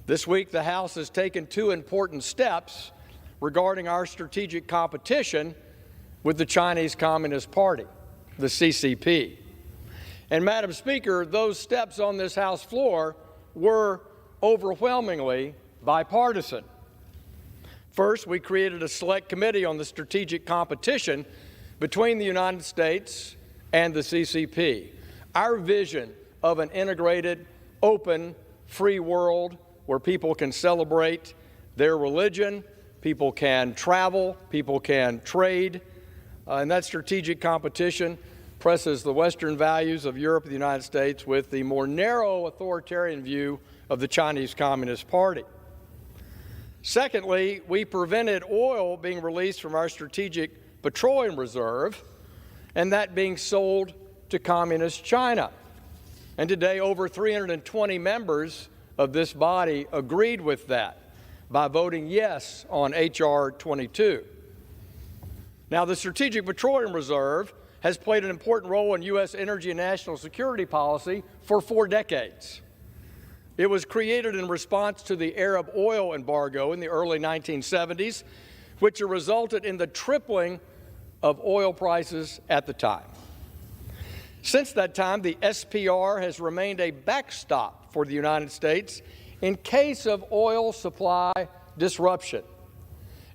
This week, the House has taken two important steps regarding our strategic competition with the Chinese Communist Party, the CCP. And, Madam Speaker, those steps on this House floor were overwhelmingly bipartisan. First, we created a select committee on the strategic competition between the United States and the CCP. Our vision of an integrated, open, free world where people can celebrate their religion, people can travel, people can trade, and that strategic competition presses the Western values of Europe and the United States with the more narrow authoritarian view of the Chinese Communist Party. Secondly, we prevented oil being released from our strategic petroleum reserve and that being sold to Communist China. And today, over 320 members of this body agreed with that by voting yes on H.R. 22. Now, the Strategic Petroleum Reserve has played an important role in U.S. energy and national security policy for 4 decades. It was created in response to the Arab oil embargo in the early 1970s, which resulted in the tripling of oil prices at the time. Since that time, the SPR has remained a backstop for the United States in case of oil supply disruption.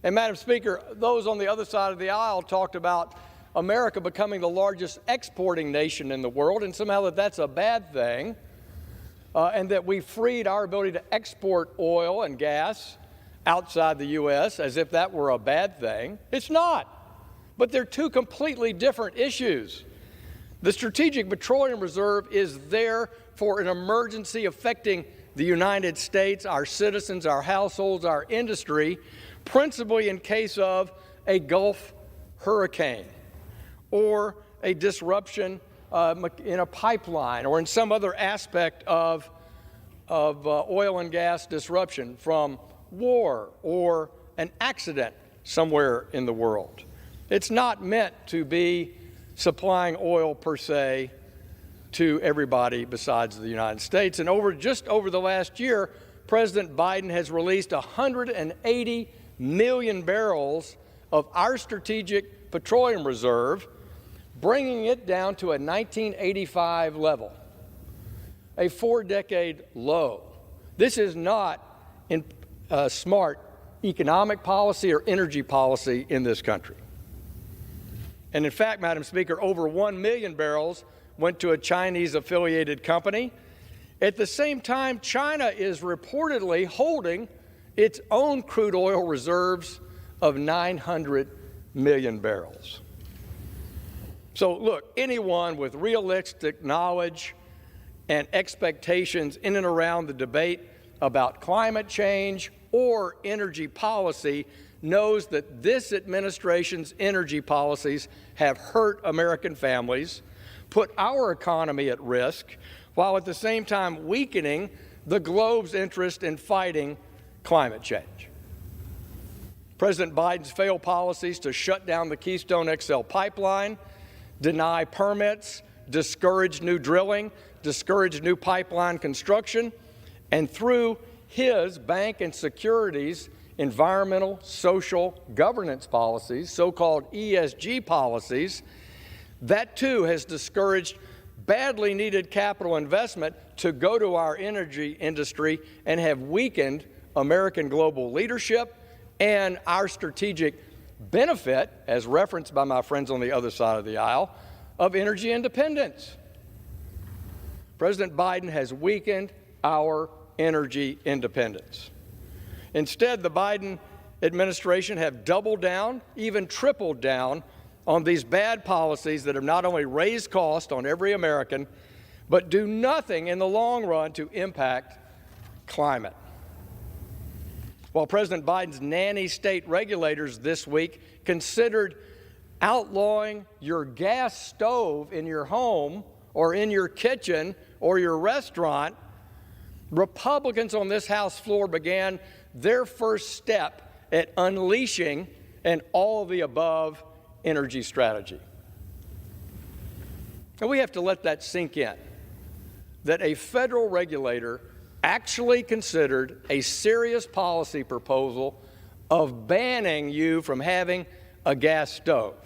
And, Madam Speaker, those on the other side of the aisle talked about America becoming the largest exporting nation in the world, and somehow that's a bad thing, and that we freed our ability to export oil and gas outside the U.S. as if that were a bad thing. It's not. But they're two completely different issues. The Strategic Petroleum Reserve is there for an emergency affecting the United States, our citizens, our households, our industry, principally in case of a Gulf hurricane or a disruption in a pipeline or in some other aspect of oil and gas disruption from war or an accident somewhere in the world. It's not meant to be supplying oil per se to everybody besides the United States. And just over the last year, President Biden has released 180 million barrels of our strategic petroleum reserve, bringing it down to a 1985 level, a 4-decade low. This is not smart economic policy or energy policy in this country. And in fact, Madam Speaker, over 1 million barrels went to a Chinese-affiliated company. At the same time, China is reportedly holding its own crude oil reserves of 900 million barrels. So look, anyone with realistic knowledge and expectations in and around the debate about climate change or energy policy knows that this administration's energy policies have hurt American families, put our economy at risk, while at the same time weakening the globe's interest in fighting climate change. President Biden's failed policies to shut down the Keystone XL pipeline, deny permits, discourage new drilling, discourage new pipeline construction, and through his bank and securities environmental, social, governance policies, so-called ESG policies, that too has discouraged badly needed capital investment to go to our energy industry and have weakened American global leadership and our strategic benefit, as referenced by my friends on the other side of the aisle, of energy independence. President Biden has weakened our energy independence. Instead, the Biden administration have doubled down, even tripled down on these bad policies that have not only raised costs on every American, but do nothing in the long run to impact climate. While President Biden's nanny state regulators this week considered outlawing your gas stove in your home or in your kitchen or your restaurant, Republicans on this House floor began their first step at unleashing an all-of-the-above energy strategy. And we have to let that sink in, that a federal regulator actually considered a serious policy proposal of banning you from having a gas stove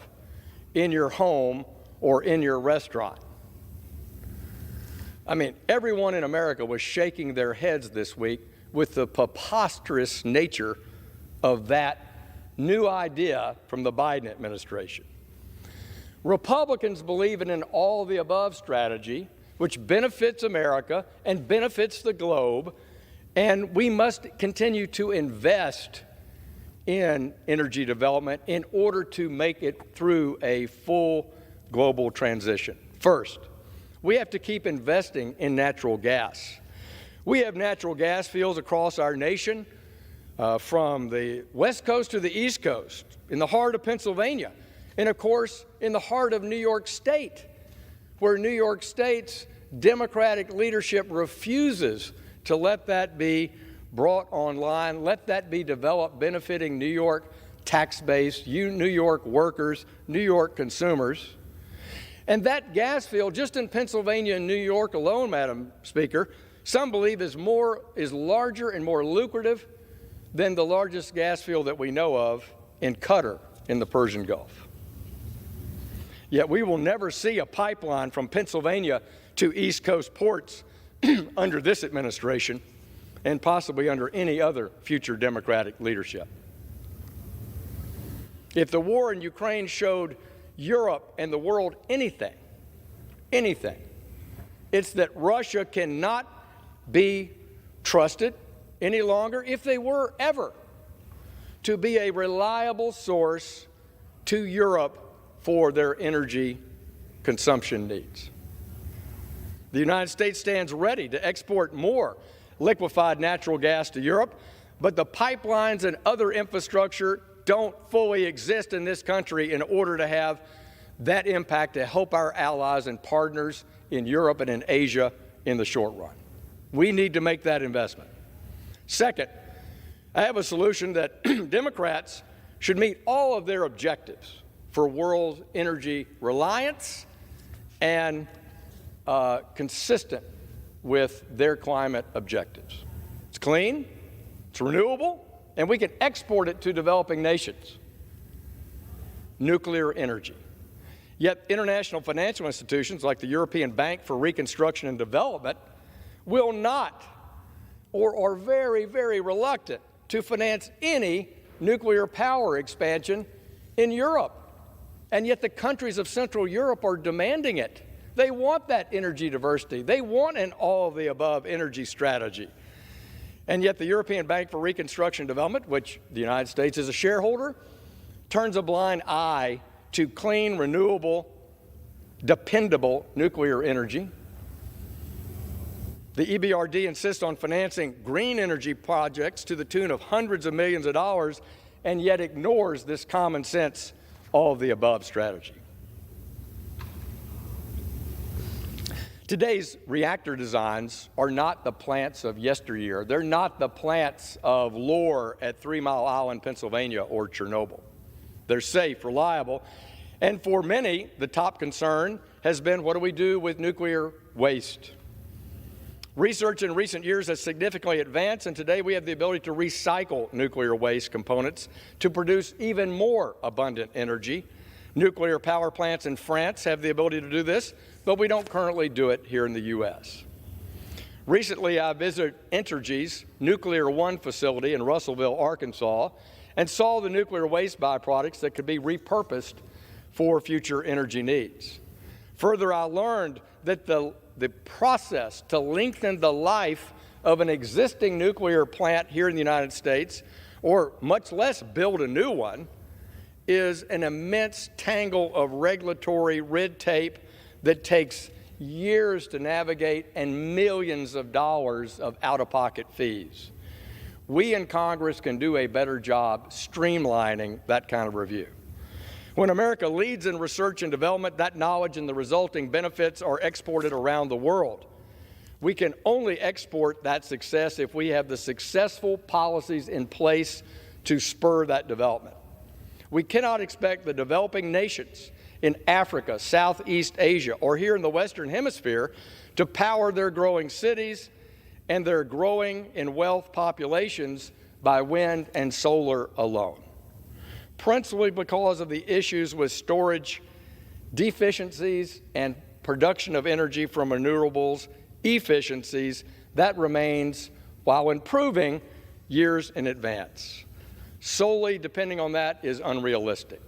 in your home or in your restaurant. I mean, everyone in America was shaking their heads this week with the preposterous nature of that new idea from the Biden administration. Republicans believe in an all-of-the-above strategy, which benefits America and benefits the globe, and we must continue to invest in energy development in order to make it through a full global transition. First, we have to keep investing in natural gas. We have natural gas fields across our nation, from the West Coast to the East Coast, in the heart of Pennsylvania, and of course, in the heart of New York State, where New York State's Democratic leadership refuses to let that be brought online, let that be developed, benefiting New York tax base, New York workers, New York consumers. And that gas field, just in Pennsylvania and New York alone, Madam Speaker, some believe is larger and more lucrative than the largest gas field that we know of in Qatar in the Persian Gulf. Yet we will never see a pipeline from Pennsylvania to East Coast ports under this administration and possibly under any other future Democratic leadership. If the war in Ukraine showed Europe and the world anything, it's that Russia cannot be trusted any longer, if they were ever, to be a reliable source to Europe for their energy consumption needs. The United States stands ready to export more liquefied natural gas to Europe, but the pipelines and other infrastructure don't fully exist in this country in order to have that impact to help our allies and partners in Europe and in Asia in the short run. We need to make that investment. Second, I have a solution that Democrats should meet all of their objectives for world energy reliance and consistent with their climate objectives. It's clean, it's renewable, and we can export it to developing nations. Nuclear energy. Yet international financial institutions like the European Bank for Reconstruction and Development will not, or are very, very reluctant to finance any nuclear power expansion in Europe. And yet the countries of Central Europe are demanding it. They want that energy diversity. They want an all-of-the-above energy strategy. And yet the European Bank for Reconstruction and Development, which the United States is a shareholder, turns a blind eye to clean, renewable, dependable nuclear energy. The EBRD insists on financing green energy projects to the tune of hundreds of millions of dollars, and yet ignores this common sense, all-of-the-above strategy. Today's reactor designs are not the plants of yesteryear. They're not the plants of Lohr at 3 Mile Island, Pennsylvania, or Chernobyl. They're safe, reliable, and for many, the top concern has been, what do we do with nuclear waste? Research in recent years has significantly advanced, and today we have the ability to recycle nuclear waste components to produce even more abundant energy. Nuclear power plants in France have the ability to do this, but we don't currently do it here in the U.S. Recently, I visited Entergy's Nuclear One facility in Russellville, Arkansas, and saw the nuclear waste byproducts that could be repurposed for future energy needs. Further, I learned that the process to lengthen the life of an existing nuclear plant here in the United States, or much less build a new one, is an immense tangle of regulatory red tape that takes years to navigate and millions of dollars of out-of-pocket fees. We in Congress can do a better job streamlining that kind of review. When America leads in research and development, that knowledge and the resulting benefits are exported around the world. We can only export that success if we have the successful policies in place to spur that development. We cannot expect the developing nations in Africa, Southeast Asia, or here in the Western Hemisphere to power their growing cities and their growing in wealth populations by wind and solar alone. Principally because of the issues with storage deficiencies and production of energy from renewables efficiencies, that remains, while improving, years in advance. Solely depending on that is unrealistic.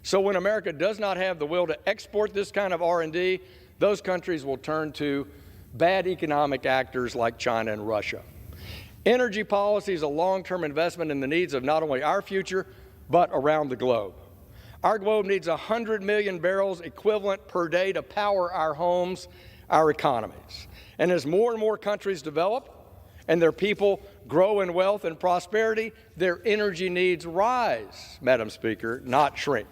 So when America does not have the will to export this kind of R&D, those countries will turn to bad economic actors like China and Russia. Energy policy is a long-term investment in the needs of not only our future, but around the globe. Our globe needs 100 million barrels equivalent per day to power our homes, our economies. And as more and more countries develop and their people grow in wealth and prosperity, their energy needs rise, Madam Speaker, not shrink.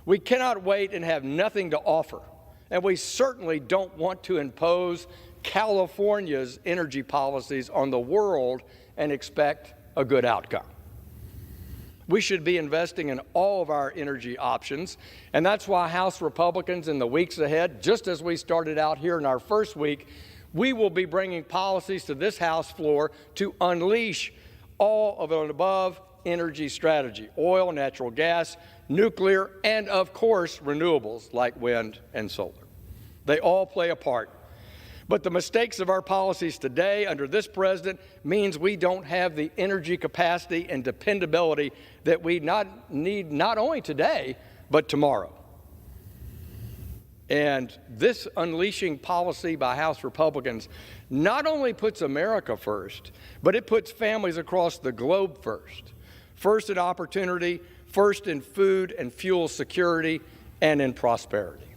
We cannot wait and have nothing to offer, and we certainly don't want to impose California's energy policies on the world and expect a good outcome. We should be investing in all of our energy options, and that's why House Republicans in the weeks ahead, just as we started out here in our first week, we will be bringing policies to this House floor to unleash all of an above energy strategy: oil, natural gas, nuclear, and of course renewables like wind and solar. They all play a part. But the mistakes of our policies today under this president means we don't have the energy capacity and dependability that we need not only today, but tomorrow. And this unleashing policy by House Republicans not only puts America first, but it puts families across the globe first. First in opportunity, first in food and fuel security, and in prosperity.